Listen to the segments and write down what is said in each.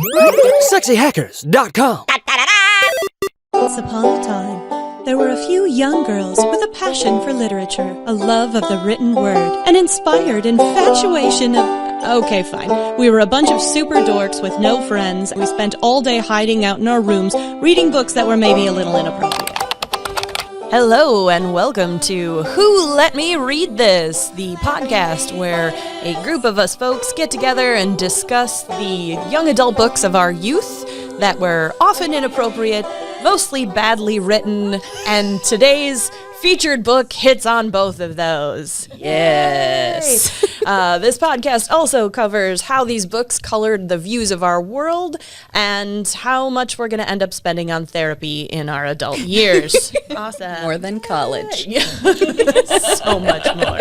SexyHackers.com. Once upon a time, there were a few young girls with a passion for literature, a love of the written word, an inspired infatuation of... Okay, fine. We were a bunch of super dorks with no friends. We spent all day hiding out in our rooms, reading books that were maybe a little inappropriate. Hello and welcome to Who Let Me Read This, the podcast where a group of us folks get together and discuss the young adult books of our youth that were often inappropriate, mostly badly written, and today's featured book hits on both of those. Yes. This podcast also covers how these books colored the views of our world and how much we're going to end up spending on therapy in our adult years. Awesome. More than college. So much more.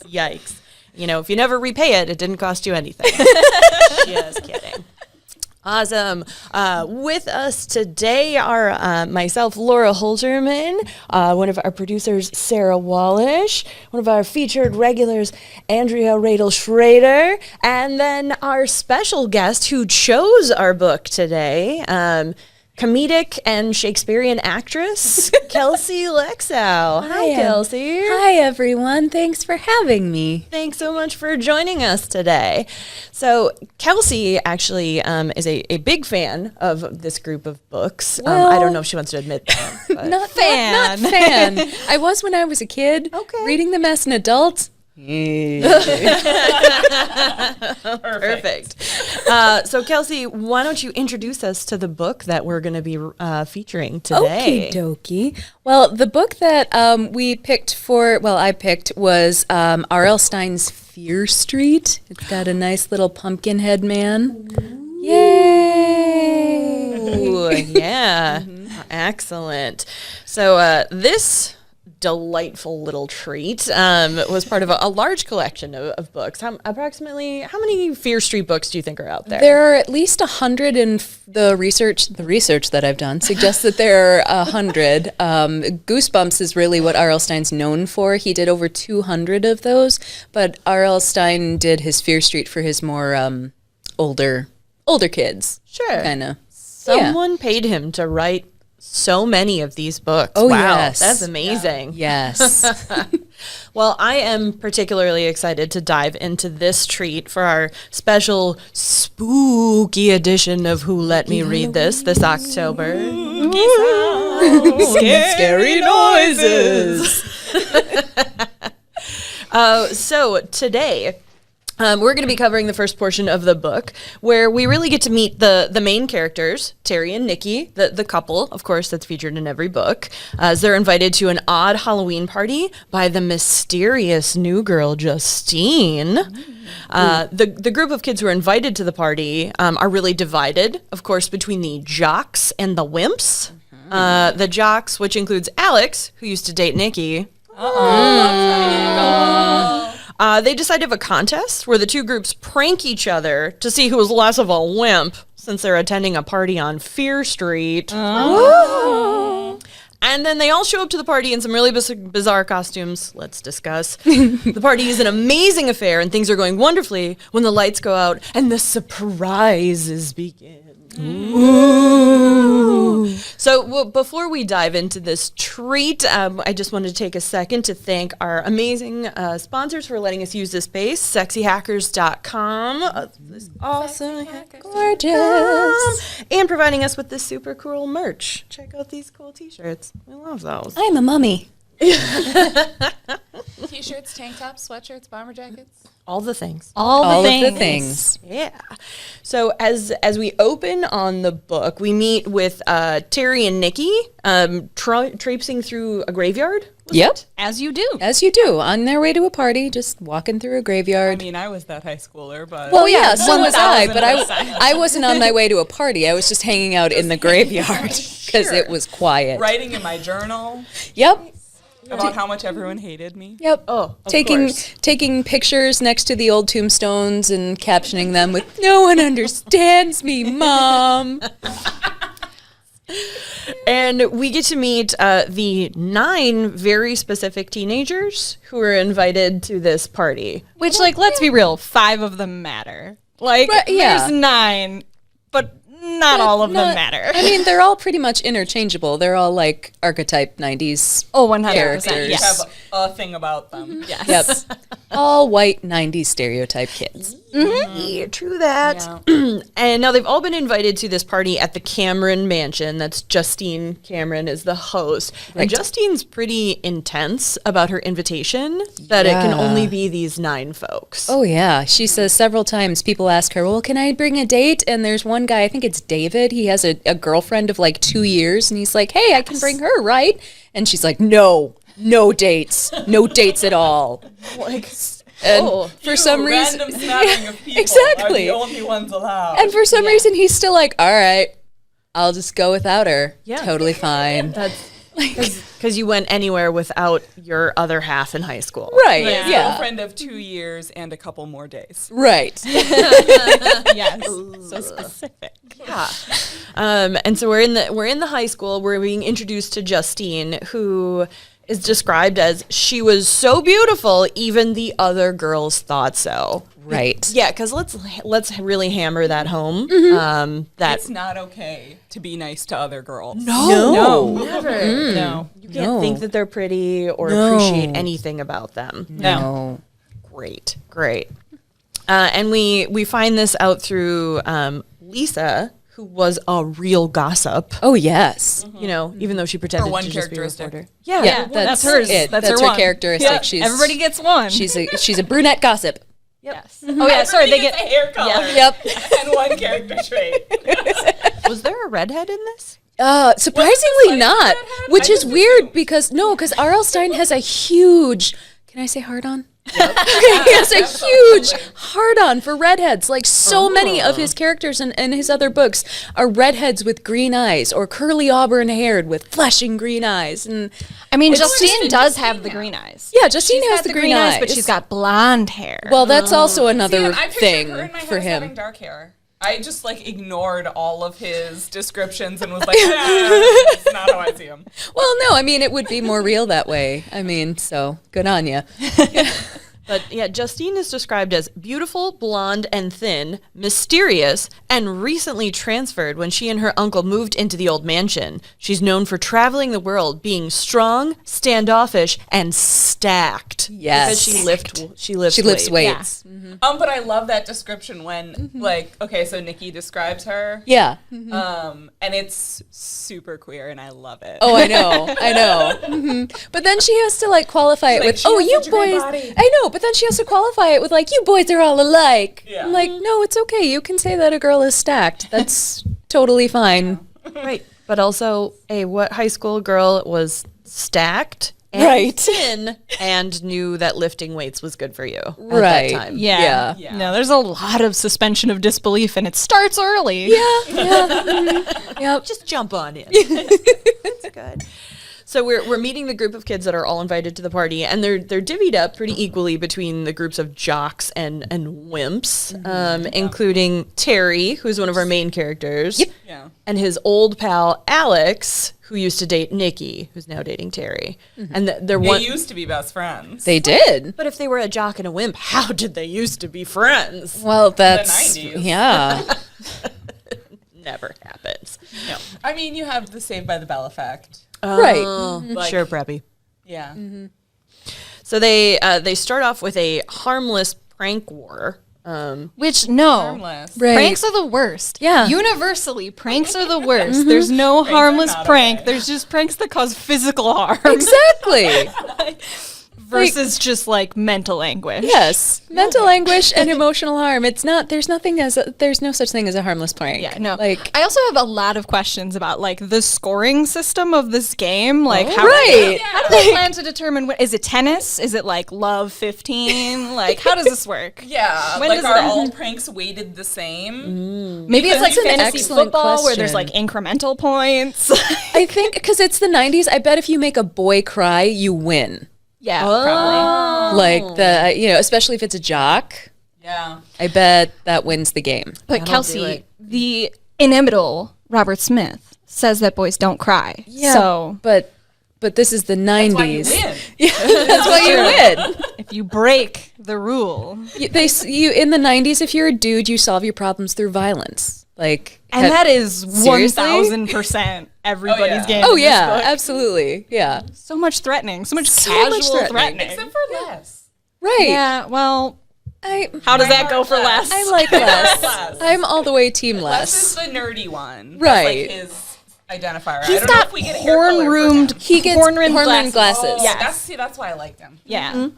Yikes. You know, if you never repay it, it didn't cost you anything. Just kidding. Awesome. With us today are myself, Laura Holterman, one of our producers, Sarah Wallisch, one of our featured regulars, Andrea Roedel-Schroeder, and then our special guest who chose our book today, comedic and Shakespearean actress, Kelsey Lexow. Hi, Kelsey. Hi, everyone. Thanks for having me. Thanks so much for joining us today. So Kelsey actually is a big fan of this group of books. Well, I don't know if she wants to admit that. But. Not fan. I was when I was a kid. Okay. Reading them as an adult. Perfect. So Kelsey, why don't you introduce us to the book that we're going to be featuring today? Okie dokie. Well, the book that I picked was R.L. Stine's Fear Street. It's got a nice little pumpkin head man. Yay! Ooh, yeah. Excellent. So this delightful little treat was part of a large collection of books. How many Fear Street books do you think are out there? There are at least 100, and the research that I've done suggests that there are 100. Goosebumps is really what R.L. Stine's known for. He did over 200 of those, but R.L. Stine did his Fear Street for his more older kids. Sure. Kind of. Someone paid him to write so many of these books. Oh, wow, yes. That's amazing. Yeah. Yes. Well, I am particularly excited to dive into this treat for our special spooky edition of Who Let Me Read This October. Scary noises. So today, we're going to be covering the first portion of the book where we really get to meet the main characters, Terry and Nikki, the couple, of course, that's featured in every book, as they're invited to an odd Halloween party by the mysterious new girl, Justine. The group of kids who are invited to the party are really divided, of course, between the jocks and the wimps. The jocks, which includes Alex, who used to date Nikki. They decide to have a contest where the two groups prank each other to see who is less of a wimp since they're attending a party on Fear Street. And then they all show up to the party in some really bizarre costumes. Let's discuss. The party is an amazing affair and things are going wonderfully when the lights go out and the surprises begin. Ooh. So before we dive into this treat, I just wanted to take a second to thank our amazing sponsors for letting us use this space, SexyHackers.com. Awesome. Gorgeous. And providing us with this super cool merch. Check out these cool t-shirts. We love those. I'm a mummy. T-shirts, tank tops, sweatshirts, bomber jackets. All the things. All of the things. Yeah. So as we open on the book, we meet with Terry and Nikki traipsing through a graveyard. Yep. As you do. As you do. On their way to a party, just walking through a graveyard. I mean, I was that high schooler, but... Well, yeah, so was I, but I I wasn't on my way to a party. I was just hanging out in the graveyard because it was quiet. Writing in my journal Yep. about how much everyone hated me. Yep. Oh, of taking course. taking pictures next to the old tombstones and captioning them with "No one understands me, Mom." And we get to meet the 9 very specific teenagers who are invited to this party. Which, like, let's be real, 5 of them matter. Like, Right, yeah. there's 9, but not all of them matter. I mean, they're all pretty much interchangeable. They're all like archetype 90s. Oh, 100%. Characters. Each have a thing about them. Yes. Yep. All white 90s stereotype kids. Yeah, true that. And now they've all been invited to this party at the Cameron Mansion. That's Justine Cameron is the host. And Justine's pretty intense about her invitation that it can only be these 9 folks. Oh, yeah. She says several times people ask her, well, can I bring a date? And there's one guy, I think it's David. He has a girlfriend of like 2 years. And he's like, hey, I can bring her, right? And she's like, no dates. No dates at all. Like, And for some reason, random snapping of people exactly. are the only ones allowed. And for some reason, he's still like, all right, I'll just go without her. Yeah. Totally fine. that's because you went anywhere without your other half in high school. Right. Like, Yeah. girlfriend of 2 years and a couple more days. Right. Yes. So specific. Yeah. And so we're in the high school. We're being introduced to Justine, who is described as she was so beautiful, even the other girls thought so. Right. Yeah, because let's really hammer that home. That It's not okay to be nice to other girls. no, Never. no, you can't think that they're pretty or appreciate anything about them. No. Great. And we find this out through Lisa, who was a real gossip. Oh, yes. You know, even though she pretended Her one to just be a characteristic. reporter. Yeah, that's hers. It. That's That's her her one. characteristic. Yeah, She's everybody gets one. She's a brunette gossip. Yes. Oh yeah, sorry, they Everybody get. gets a hair color Yep. and one character trait. Was there a redhead in this? Surprisingly Sunny not, redhead? which I is just weird because R.L. Stein has a huge. Can I say hard on? He has a huge hard on for redheads. Like so many of his characters in his other books are redheads with green eyes or curly auburn haired with flashing green eyes. And I mean, It's Justine just- does have the green eyes. yeah, Justine She's has got the green eyes, but she's got blonde hair. Well, that's also another I pictured thing her in my head for as having him. dark hair. I just like ignored all of his descriptions and was like, that's not how I see him. Well, no, I mean it would be more real that way. I mean, so good on you. But yeah, Justine is described as beautiful, blonde, and thin, mysterious, and recently transferred when she and her uncle moved into the old mansion. She's known for traveling the world, being strong, standoffish, and stacked. Yes. Because she lifts She lifts weights. weights. But I love that description when, like, okay, so Nikki describes her, Yeah. and it's super queer, and I love it. Oh, I know. But then she has to like qualify it Like, with, she "Oh, has you such a great boys." body. I know, but then she has to qualify it with like, "You boys are all alike." Yeah. I'm like, no, it's okay. You can say that a girl is stacked. That's totally fine. Right. But also, what high school girl was stacked and Right. thin and knew that lifting weights was good for you at Right. that time? yeah. Yeah. No, there's a lot of suspension of disbelief, and it starts early. Yep. Just jump on in. That's good. So we're meeting the group of kids that are all invited to the party, and they're divvied up pretty equally between the groups of jocks and wimps, including Terry, who's one of our main characters, Yeah. and his old pal Alex, who used to date Nikki, who's now dating Terry. And they're They one. used to be best friends. They did. But if they were a jock and a wimp, how did they used to be friends? Well, that's 90s. yeah. Never happens. No. I mean, you have the Saved by the Bell effect. Right. Like, Sure, Preppy. Yeah. So they start off with a harmless prank war. Which, no. Harmless. Right. Pranks are the worst. Yeah. Universally, pranks are the worst. There's no harmless not prank. okay. There's just pranks that cause physical harm Exactly. versus just like mental anguish. Yes. Mental anguish and emotional harm. It's not. There's no such thing as a harmless prank. Yeah, no. Like. I also have a lot of questions about like the scoring system of this game. Like how, Right. how do they plan to determine is it tennis? Is it like love 15? Like how does this work? Yeah. When like, does are it- all pranks weighted the same? Maybe it's like That's an fantasy excellent football where there's like question. incremental points. I think because it's the 90s, I bet if you make a boy cry, you win. Yeah, probably. Like especially if it's a jock, Yeah. I bet that wins the game. But do Kelsey, it. the inimitable Robert Smith says that boys don't cry. So but this is the 90s. Why you win. That's why you win. if you break the rule, You in the 90s, if you're a dude, you solve your problems through violence. Like, And that is Seriously? 1000% everybody's game. Oh in yeah, this book. absolutely. Yeah. So much threatening. So much So casual much threatening. Except for less. Right. Yeah, well, I how does that My go heart for less. less? I like less. Less. I'm all the way team Les is less. the nerdy one. Right. That's like his identifier. He's I don't know got if we get hair color for him. horn-rimmed He gets horn-rimmed horn-rimmed glasses. glasses. Oh, that's why I liked him. Yeah.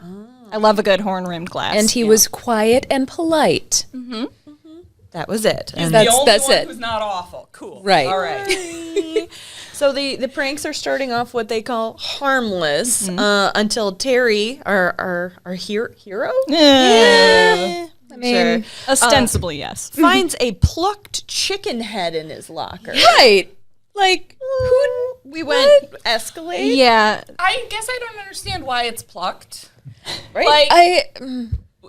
I love a good horn-rimmed glass. And he was quiet and polite. That was it. He's And the That's- only that's one it. who's not awful. Cool. Right. All right. so the pranks are starting off what they call harmless until Terry, our hero, Yeah. I mean, Ostensibly, yes. finds a plucked chicken head in his locker. Right. Like, We went escalate. Yeah. I guess I don't understand why it's plucked. Right. Like,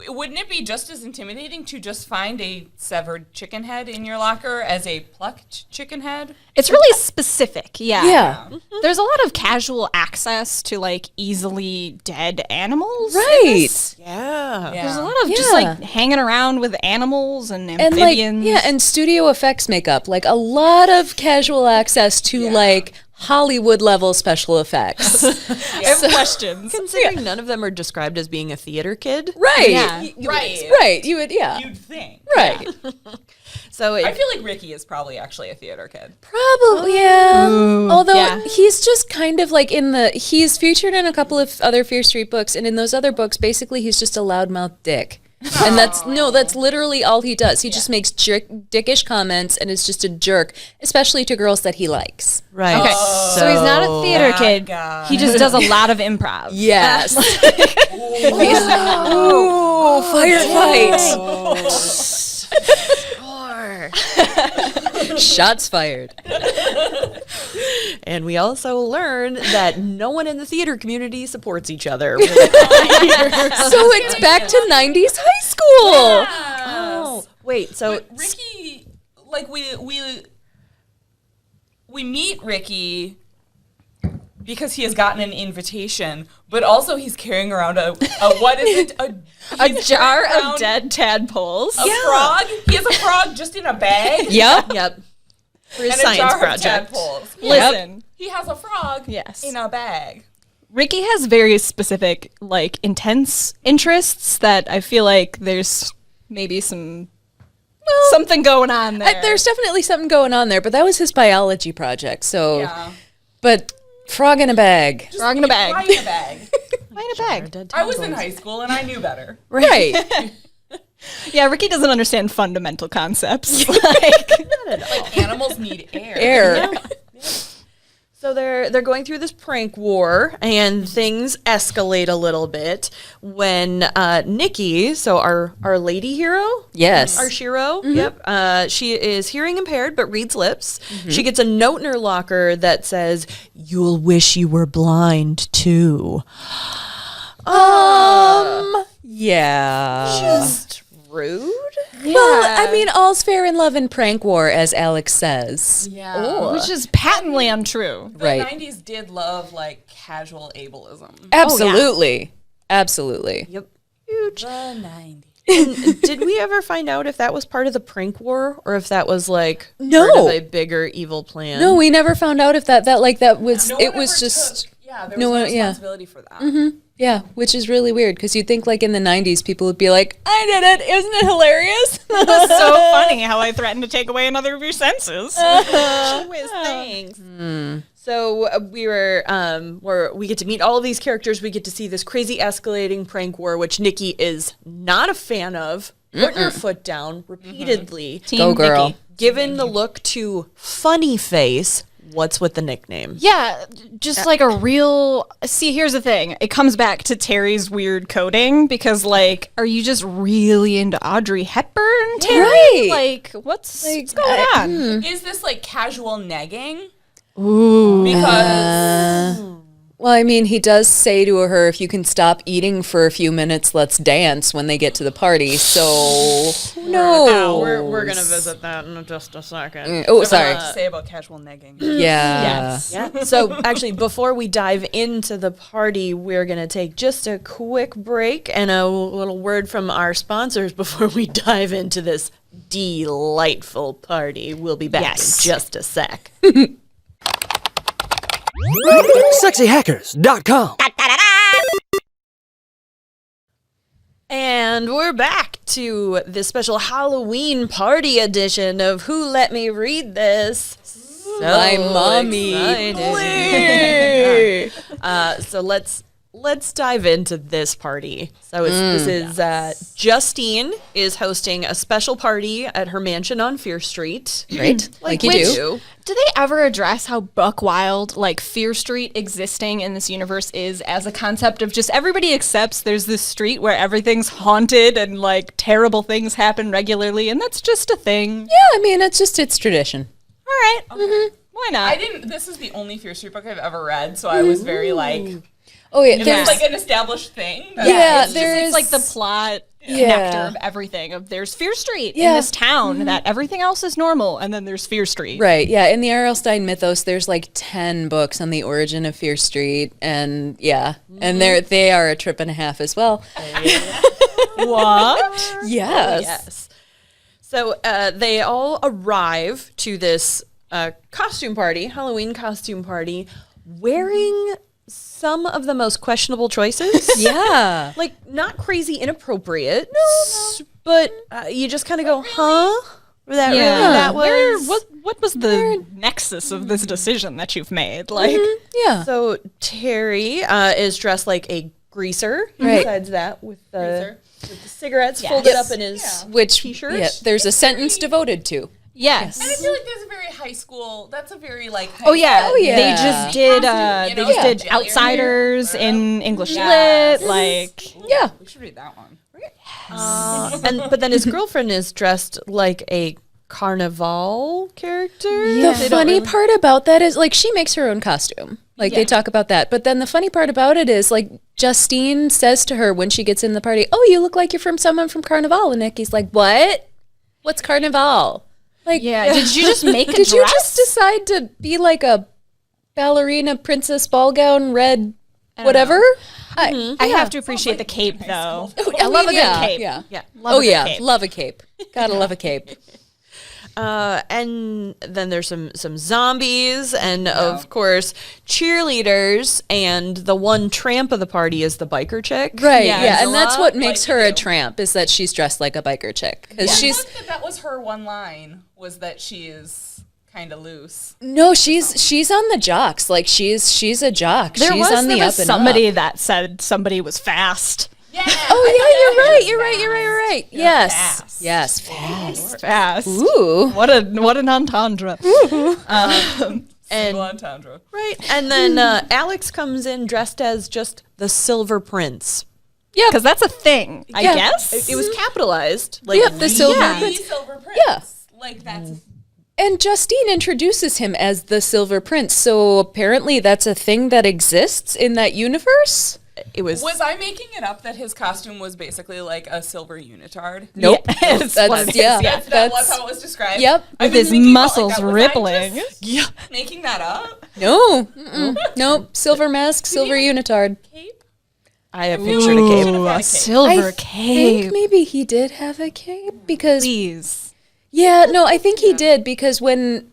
wouldn't it be just as intimidating to just find a severed chicken head in your locker as a plucked chicken head? It's really specific. Yeah. yeah. There's a lot of casual access to like easily dead animals. in Right. this. Yeah. There's a lot of just Yeah. like hanging around with animals and And like, amphibians. yeah, and studio effects makeup. Like, a lot of casual access to, like, Hollywood level special effects. I have questions. Considering none of them are described as being a theater kid. Right. Yeah. Right. Right. You would, yeah. You'd think. Right. So I feel like Ricky is probably actually a theater kid. Probably, yeah. Although yeah. he's just kind of like he's featured in a couple of other Fear Street books, and in those other books, basically he's just a loudmouth dick. And that's literally all he does. He just makes dickish comments and is just a jerk, especially to girls that he likes. right. Okay. So he's not a theater that kid. guy. He just does a lot of improv. Yes. Ooh, firefight. Shots fired. And we also learn that no one in the theater community supports each other. So it's back to 90s high school. Oh, wait. So But Ricky, like we meet Ricky because he has gotten an invitation, but also he's carrying around a what is it? A He's jar carrying of around dead tadpoles. a frog. He has a frog just in a bag. Yep. yep. For his And science a jar project. of tadpoles. Listen, He has a frog. Yes. In a bag. Ricky has very specific, like, intense interests that I feel like there's maybe something going on there. There's definitely something going on there, but that was his biology project. So, Yeah. but frog in a bag. frog in a bag. Frog in a bag. Frog in a bag. Dead I was in tadpoles. high school and I knew better. Right. Yeah, Ricky doesn't understand fundamental concepts. Like animals need air. Air. So they're going through this prank war, and things escalate a little bit when Nikki, so our lady hero, Yes. our Shiro, yep, she is hearing impaired but reads lips. She gets a note in her locker that says, "You'll wish you were blind too." Yeah. Just rude. Well, I mean, all's fair in love and prank war, as Alex says. Yeah. Which is patently untrue. The Right. 90s did love like casual ableism. Absolutely. Absolutely. Yep. Huge. The 90s. Did we ever find out if that was part of the prank war or if that was like No. part of a bigger evil plan? No, we never found out if that was, No it one was ever just, took- yeah, there no was no one- yeah. responsibility for that. yeah, which is really weird because you'd think like in the 90s people would be like, I did it, isn't it hilarious? It's so funny how I threatened to take away another of your senses. Thanks. So we get to meet all of these characters. We get to see this crazy escalating prank war, which Nikki is not a fan of. Putting her foot down repeatedly. Go girl. Nikki. Given the look to Funny Face, what's with the nickname? Yeah, just like a real. See, here's the thing. It comes back to Terry's weird coding because, like, are you just really into Audrey Hepburn, Terry? Right. Like, what's going on? Is this like casual negging? Ooh. Because Well, I mean, he does say to her, if you can stop eating for a few minutes, let's dance when they get to the party. So, no. We're going to visit that in just a second. Oh, sorry. What to say about casual negging. Yeah. Yeah. So actually, before we dive into the party, we're going to take just a quick break and a little word from our sponsors before we dive into this delightful party. We'll be back in just a sec. SexyHackers.com. And we're back to the special Halloween party edition of Who Let Me Read This. So My mommy. So let's dive into this party. So this is Justine is hosting a special party at her mansion on Fear Street. Right? Like you do. Do they ever address how buck wild, like, Fear Street existing in this universe is as a concept of just everybody accepts there's this street where everything's haunted and, like, terrible things happen regularly, and that's just a thing? Yeah, I mean, it's tradition. All right. Why not? This is the only Fear Street book I've ever read, so I was very like, Oh, yeah. there's like an established thing. Yeah, It's there's like the plot connector of everything. Of there's Fear Street in this town that everything else is normal, and then there's Fear Street. Right, yeah. In the R.L. Stine mythos, there's like 10 books on the origin of Fear Street, and and they are a trip and a half as well. What? Yes. So they all arrive to this costume party, Halloween costume party, wearing some of the most questionable choices. Yeah. Like, not crazy inappropriate. No. But you just kind of go, huh? That was... What was the nexus of this decision that you've made? Like, Yeah. So Terry is dressed like a greaser. Right. Besides that, with the cigarettes folded up in his Which t-shirt. Yeah, there's a sentence devoted to. yes. And I feel like there's a very high school. That's a very like. High Oh yeah. school yeah. They just did. costume, They you know, just did jelly or Outsiders whatever. in English Yes. lit. Like, Yeah. We should read that one. But then his girlfriend is dressed like a carnival character. The funny part about that is, like, she makes her own costume. Like, they talk about that. But then the funny part about it is, like, Justine says to her when she gets in the party, "Oh, you look like you're from someone from Carnival." And Nikki's like, "What? What's Carnival?" Like, yeah. Did you just make a did dress? you just decide to be like a ballerina princess ball gown, red, whatever? I have to appreciate the cape though. I love a good cape. Yeah. Love Oh a good yeah, cape. love a cape. Gotta love a cape. And then there's some zombies and, of course, cheerleaders. And the one tramp of the party is the biker chick. Right. Yeah, Yeah, and that's what like makes you her a do. tramp, is that she's dressed like a biker chick. Because I she's thought that was her one line, was that she is kind of loose. no, she's on the jocks. Like she's a jock. There she's was, on the there up was and somebody up. that said somebody was fast. Yeah. Oh yeah, you're right. Yes. fast. Yes, fast. Fast. Ooh. What an entendre. Single entendre. Right. And then Alex comes in dressed as just the Silver Prince. Yeah, because that's a thing, I guess. It was capitalized. Like, Yep, the Silver The Prince. Silver Prince. Yeah. Like that's. And Justine introduces him as the Silver Prince. So apparently that's a thing that exists in that universe. it was. Was I making it up that his costume was basically like a silver unitard? Nope. Yeah, That's what it is, yeah. That was how it was described. Yep. I've With his been thinking about, muscles that. Was I rippling. just making that up. No. Nope. Silver mask, silver unitard. Cape? I have pictured a cape. Ooh, a a cape. silver I cape. think maybe he did have a cape because Please. yeah, no, I think he did because when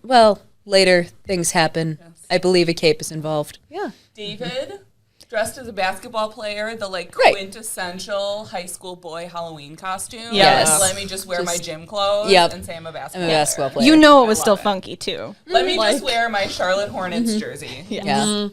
later things happen, I believe a cape is involved. Yeah. David, dressed as a basketball player, the like Right. quintessential high school boy Halloween costume. Yes. Let me just wear my gym clothes Yep. and say I'm a I'm basketball a basketball player. You know it was I still love it. funky too. Let me just wear my Charlotte Hornets jersey Yeah.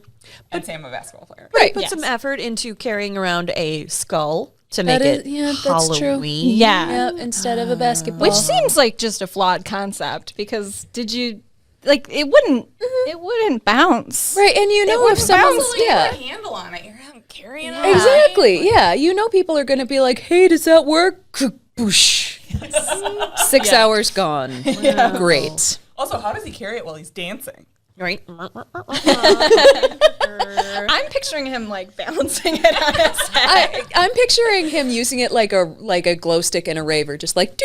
and say I'm a basketball player. Right. Put some effort into carrying around a skull to That make is- it yeah, that's true. Halloween. Yeah. Yeah, instead of a basketball. Which seems like just a flawed concept because did you like it wouldn't bounce. right, and you know if someone's Also, like, yeah. put a handle on it. You're carrying it. Exactly. Yeah, you know people are going to be like, "Hey, does that work?" Boosh. 6 hours gone. Great. Also, how does he carry it while he's dancing? Right. I'm picturing him like balancing it on his head. I'm picturing him using it like a glow stick in a raver, just like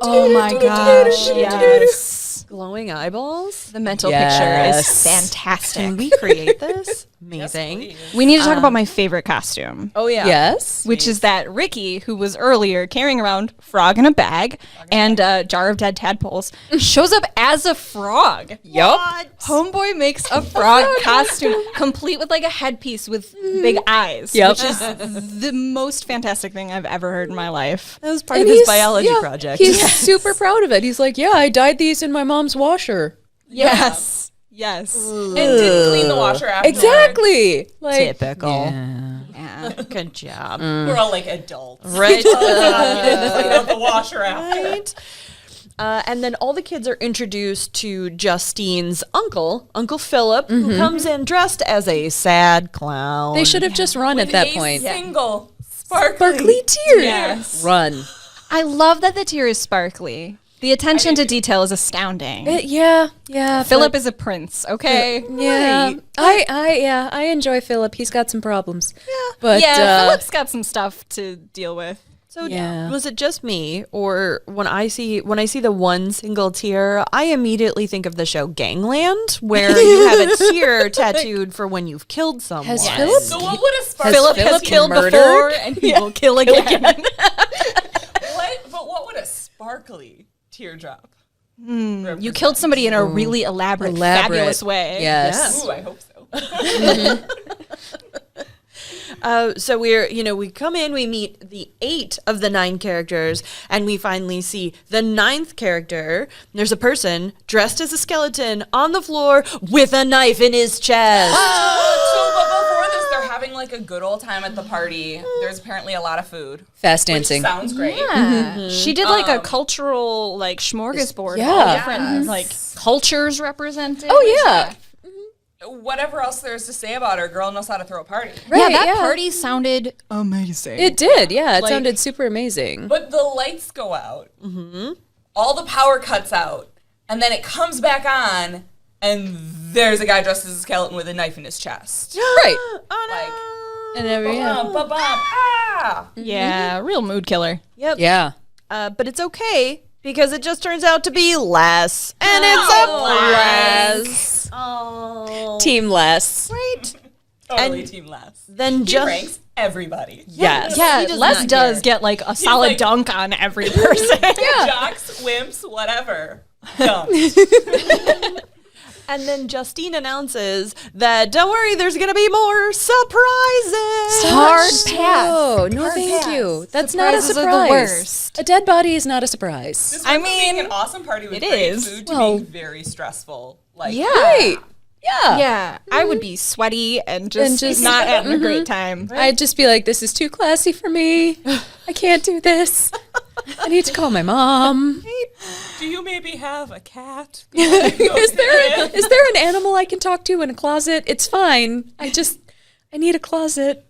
Oh my gosh, yes. Glowing eyeballs. The mental Yes. picture is fantastic. Can we create this? Amazing. We need to talk about my favorite costume. Oh yeah. Yes. Which is that Ricky, who was earlier carrying around frog in a bag and a jar of dead tadpoles, shows up as a frog. Yup. Homeboy makes a frog costume, complete with like a headpiece with big eyes, Yep. which is the most fantastic thing I've ever heard in my life. That was part of his biology project. He's super proud of it. He's like, yeah, I dyed these in my mom's washer. Yes. Yes. And didn't clean the washer afterwards. Exactly. Like, Typical. Yeah. Good job. We're all like adults. Right. We didn't clean out the washer after. Right. And then all the kids are introduced to Justine's uncle, Uncle Philip, who comes in dressed as a sad clown. they should have just run at that point. Single sparkly Sparkly tears. Yes. Run. I love that the tear is sparkly. The attention to detail is astounding. Yeah. Philip is a prince, okay? Yeah. I enjoy Philip. He's got some problems. Yeah. But Philip's got some stuff to deal with. So Yeah. was it just me, or when I see the one single tear, I immediately think of the show Gangland, where you have a tear tattooed for when you've killed someone. Has Philip So what would a sparkly Philip has killed murdered? before, and he will kill again. what would a sparkly teardrop? You killed somebody in a really elaborate, fabulous way. Yes. Ooh, I hope so. So we come in, we meet the 8 of the 9 characters, and we finally see the 9th character. There's a person dressed as a skeleton on the floor with a knife in his chest. But before this, they're having like a good old time at the party. There's apparently a lot of food. Fast Which dancing. sounds great. Yeah. She did like a cultural like smorgasbord. Yeah. All different like cultures represented. Oh yeah. Whatever else there's to say about her, girl knows how to throw a party. Yeah, Right, that yeah. party sounded amazing. It did. Yeah. It Like- sounded super amazing. But the lights go out. All the power cuts out. And then it comes back on, and there's a guy dressed as a skeleton with a knife in his chest. Right. Like, And every ah! Yeah, real mood killer. Yep. yeah. But it's okay because it just turns out to be less, and it's a less. Oh, Team less. right. Totally And team Les. Then He just ranks everybody. Yes. Yeah, He does Les not does care. get like a solid like- dunk on every person. Jocks, wimps, whatever. Dumb. And then Justine announces that don't worry, there's gonna be more surprises. Hard pass. Oh, no thank you. That's not a Surprises are the surprise. worst. A dead body is not a surprise. This I went from being mean, an awesome party with it great is. food to Well- being very stressful. Like, Yeah. Right. Yeah. Yeah, I would be sweaty and just not having a great time. I'd just be like, this is too classy for me. I can't do this. I need to call my mom. do you maybe have a cat? Is there an animal I can talk to in a closet? It's fine. I need a closet.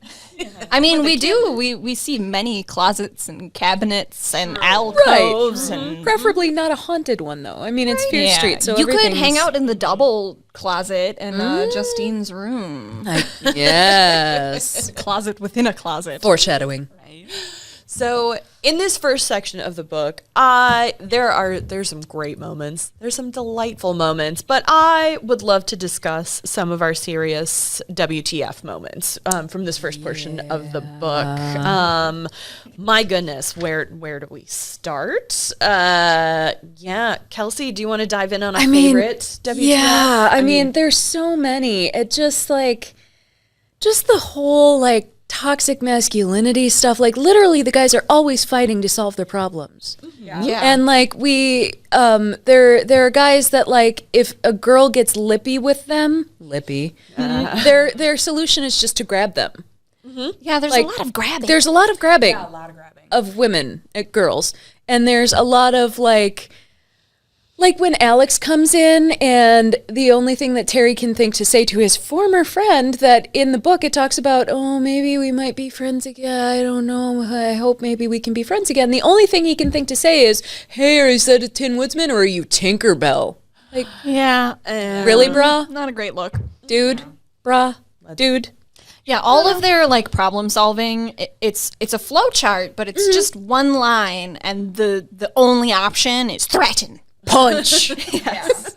I mean, we see many closets and cabinets and alcoves and Preferably not a haunted one, though. I mean, it's Fear Street, so you could hang everything's- out in the double closet in Justine's room. Yes. Closet within a closet. Foreshadowing. So in this first section of the book, there's some great moments. There's some delightful moments, but I would love to discuss some of our serious WTF moments from this first portion of the book. My goodness, where do we start? Kelsey, do you want to dive in on a favorite WTF? Yeah, I mean, there's so many. It just the whole toxic masculinity stuff. Like literally, the guys are always fighting to solve their problems. Yeah. And there are guys that if a girl gets lippy with them, their solution is just to grab them. Yeah, there's a lot of grabbing. There's a lot of grabbing. A lot of grabbing. Of women, girls, and there's a lot of like when Alex comes in and the only thing that Terry can think to say to his former friend, that in the book it talks about, oh, maybe we might be friends again, I don't know, I hope maybe we can be friends again. The only thing he can think to say is, hey, is that a Tin Woodsman or are you Tinkerbell? Like, Yeah. really, bruh? Not a great look. Dude? Bruh? Dude? Yeah, all of their like problem solving, it's a flow chart, but it's just one line, and the only option is threaten. Punch. Yes.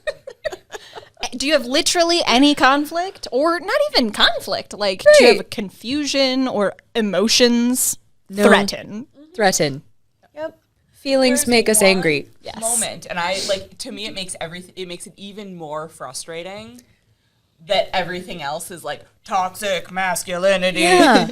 Do you have literally any conflict, or not even conflict? Like, do you have confusion or emotions? No. Threaten. Threaten. Yep. Feelings There's make us one angry. moment, and I like, to me it makes it even more frustrating that everything else is like toxic masculinity. Yeah.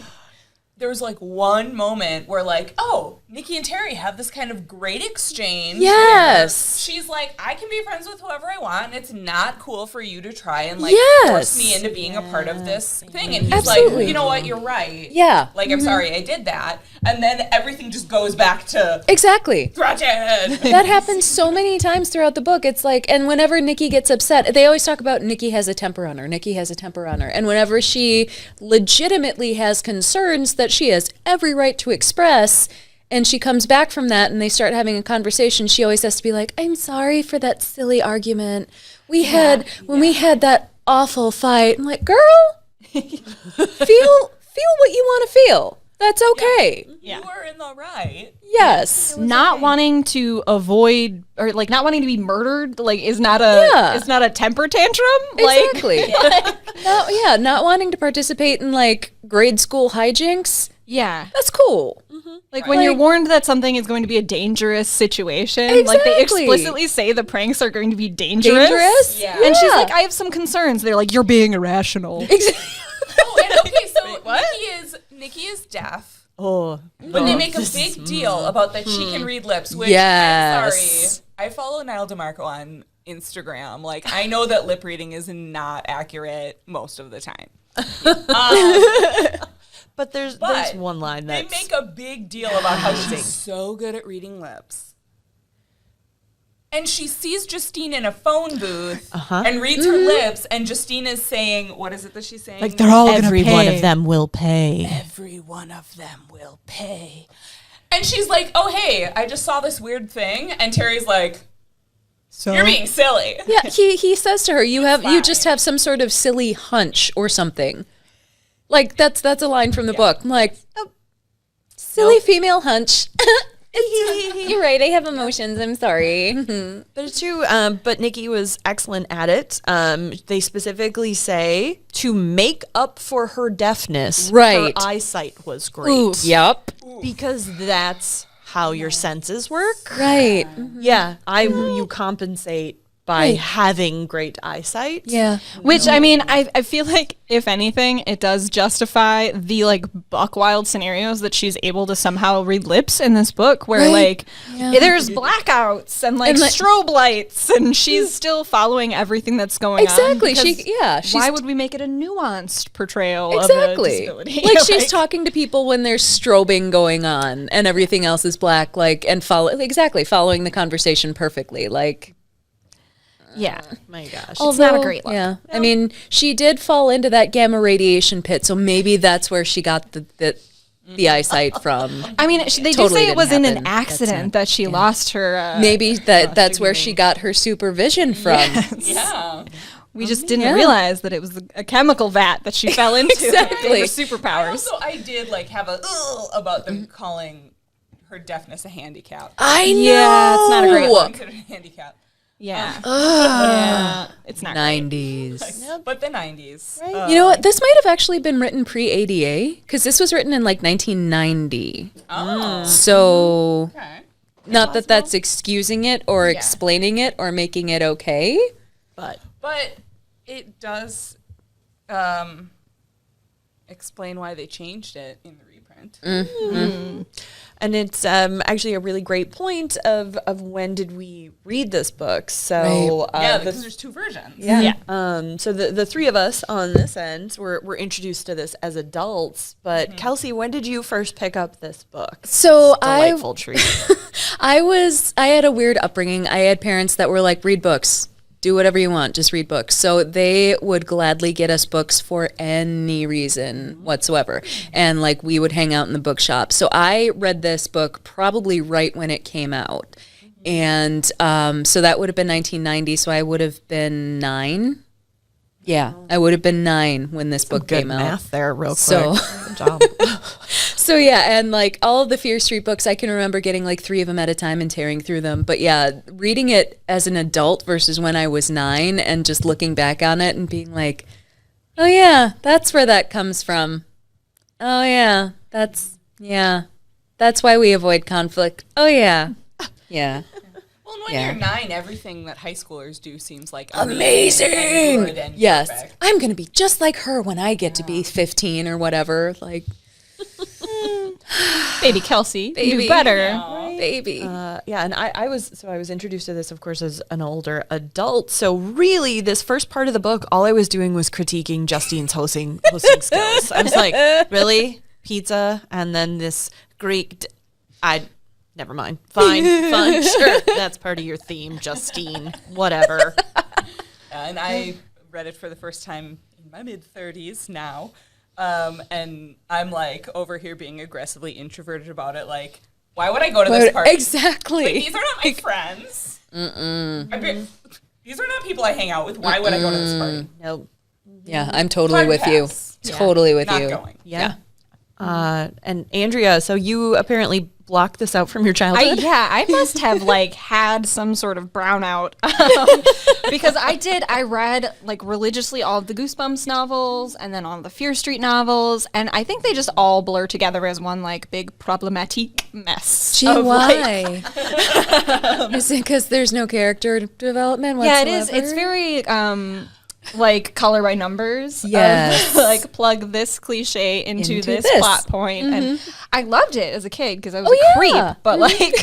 There was like one moment where like, oh, Nikki and Terry have this kind of great exchange. Yes. She's like, I can be friends with whoever I want, and it's not cool for you to try and like force me into being a part of this thing. And he's Absolutely. like, you know what, you're right. Yeah. Like, I'm sorry I did that. And then everything just goes back to Exactly. threaten. That happens so many times throughout the book. It's like, and whenever Nikki gets upset, they always talk about Nikki has a temper on her. Nikki has a temper on her. And whenever she legitimately has concerns that she has every right to express, and she comes back from that and they start having a conversation, she always has to be like, I'm sorry for that silly argument. We had that awful fight. I'm like, girl, feel what you want to feel. That's okay. You are in the right. Yes. Not wanting to avoid or like not wanting to be murdered like is not a temper tantrum. Exactly. Not wanting to participate in like grade school hijinks. Yeah. That's cool. Like when you're warned that something is going to be a dangerous situation, like they Exactly. explicitly say the pranks are going to be dangerous. Dangerous? Yeah. And she's like, I have some concerns. They're like, you're being irrational. Oh, and okay, so Nikki is deaf. Oh. But they make a big deal about that she can read lips, which Yes. I'm sorry. I follow Niall DeMarco on Instagram. Like, I know that lip reading is not accurate most of the time. But there's one line they that's make a big deal about how she's so good at reading lips. And she sees Justine in a phone booth and reads her lips, and Justine is saying, what is it that she's saying? Like they're all gonna every pay. one of them will pay. Every one of them will pay. And she's like, oh, hey, I just saw this weird thing. And Terry's like, you're being silly. Yeah, he says to her, you just have some sort of silly hunch or something. Like that's a line from the book. I'm like, silly female hunch. You're right, I have emotions, I'm sorry. But it's true. But Nikki was excellent at it. They specifically say to make up for her deafness, Right. her eyesight was great. Yep. Because that's how your senses work. Right. Yeah, you compensate by having great eyesight. Yeah. Which, I mean, I feel like, if anything, it does justify the, like, buck wild scenarios that she's able to somehow read lips in this book, where, like, there's blackouts and, like, strobe lights, and she's still following everything that's going on. Exactly. Because why would we make it a nuanced portrayal of a Exactly. disability? Like she's talking to people when there's strobing going on and everything else is black, like, and following the conversation perfectly. Like, yeah. My gosh. It's not a great look. yeah. I mean, she did fall into that gamma radiation pit, so maybe that's where she got the eyesight from. I mean, they do Totally say it was in didn't an happen. accident that she lost her. Maybe that's where she got her supervision from. Yeah. We just didn't realize that it was a chemical vat that she fell into. Exactly. Her superpowers. Also, I did, like, have a about them calling her deafness a handicap. I know. Yeah, it's not a great look. Considered a handicap. Yeah. Yeah. It's not great. 90s. But the 90s. You know what? This might have actually been written pre-ADA because this was written in like 1990. Oh. So, Okay. not that that's excusing it or explaining it or making it okay. But it does explain why they changed it in the reprint. and it's actually a really great point of when did we read this book. So Because there's two versions. so the three of us on this end were introduced to this as adults. But Kelsey, when did you first pick up this book? So Delightful treat. I had a weird upbringing. I had parents that were like, read books. Do whatever you want, just read books. So they would gladly get us books for any reason whatsoever. And like we would hang out in the bookshop. So I read this book probably right when it came out. And so that would have been 1990, so I would have been 9. Yeah, I would have been 9 when this book Good came out. math there, real quick. So- Good job. So yeah, and like all of the Fear Street books, I can remember getting like 3 of them at a time and tearing through them. But yeah, reading it as an adult versus when I was 9 and just looking back on it and being like, oh yeah, that's where that comes from. Oh yeah, that's why we avoid conflict. Oh yeah. Yeah. Well, when Yeah. you're 9, everything that high schoolers do seems like Amazing. and good and Yes. perfect. I'm going to be just like her when I get to be 15 or whatever. Like, Baby Kelsey, Baby. do better. baby. Yeah, and I was introduced to this, of course, as an older adult. So really, this first part of the book, all I was doing was critiquing Justine's hosting skills. I was like, really? Pizza? And then this Greek... Never mind. Fine, sure. That's part of your theme, Justine. Whatever. And I read it for the first time in my mid-30s now. And I'm like over here being aggressively introverted about it. Like, why would I go to this party? Exactly. Like, these are not my friends. These are not people I hang out with. Why would I go to this party? Nope. Yeah, I'm totally with you. Podcasts. Totally with Not you. going. Yeah. And Andrea, so you apparently blocked this out from your childhood? I must have like had some sort of brownout because I read like religiously all of the Goosebumps novels and then all of the Fear Street novels, and I think they just all blur together as one like big problematic mess. Gee, why? Is it because there's no character development whatsoever? Yeah, it is. It's very like color by numbers. Yes. Like plug this cliche into this plot point. And I loved it as a kid because I was a creep. But like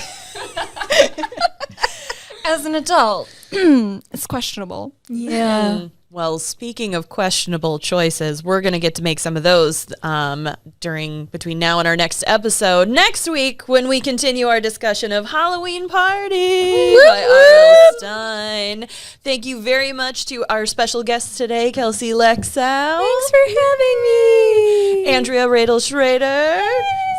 as an adult, it's questionable. Yeah. Well, speaking of questionable choices, we're going to get to make some of those between now and our next episode next week when we continue our discussion of Halloween Party by R.L. Stein. Thank you very much to our special guests today, Kelsey Lexow. Thanks for having me. Andrea Roedel-Schroeder.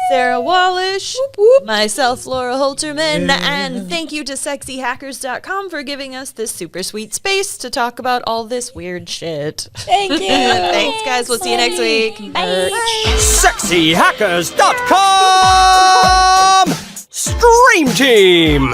Sarah Wallisch, myself, Laura Holterman, and thank you to sexyhackers.com for giving us this super sweet space to talk about all this weird shit. Thank you. Thanks, guys. We'll see you next week. sexyhackers.com Stream Team.